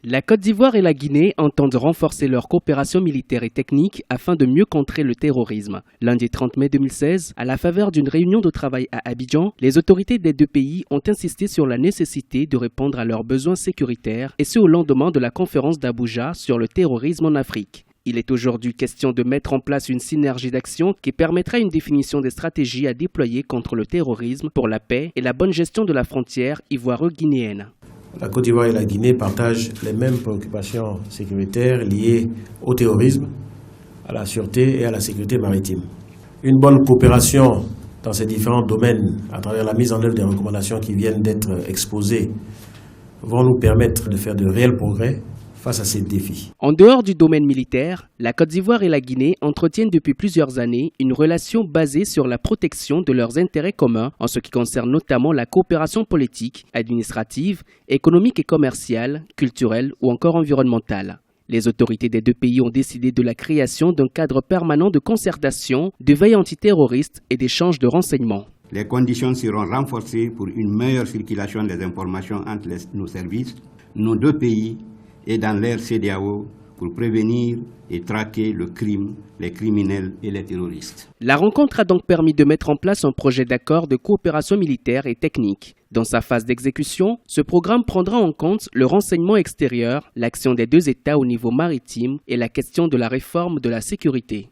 La Côte d'Ivoire et la Guinée entendent renforcer leur coopération militaire et technique afin de mieux contrer le terrorisme. Lundi 30 mai 2016, à la faveur d'une réunion de travail à Abidjan, les autorités des deux pays ont insisté sur la nécessité de répondre à leurs besoins sécuritaires, et ce au lendemain de la conférence d'Abuja sur le terrorisme en Afrique. Il est aujourd'hui question de mettre en place une synergie d'action qui permettra une définition des stratégies à déployer contre le terrorisme pour la paix et la bonne gestion de la frontière ivoiro-guinéenne. La Côte d'Ivoire et la Guinée partagent les mêmes préoccupations sécuritaires liées au terrorisme, à la sûreté et à la sécurité maritime. Une bonne coopération dans ces différents domaines, à travers la mise en œuvre des recommandations qui viennent d'être exposées, vont nous permettre de faire de réels progrès face à ces défis. En dehors du domaine militaire, la Côte d'Ivoire et la Guinée entretiennent depuis plusieurs années une relation basée sur la protection de leurs intérêts communs en ce qui concerne notamment la coopération politique, administrative, économique et commerciale, culturelle ou encore environnementale. Les autorités des deux pays ont décidé de la création d'un cadre permanent de concertation, de veille antiterroriste et d'échange de renseignements. Les conditions seront renforcées pour une meilleure circulation des informations entre nos services, nos deux pays et dans l'ère CEDEAO pour prévenir et traquer le crime, les criminels et les terroristes. La rencontre a donc permis de mettre en place un projet d'accord de coopération militaire et technique. Dans sa phase d'exécution, ce programme prendra en compte le renseignement extérieur, l'action des deux États au niveau maritime et la question de la réforme de la sécurité.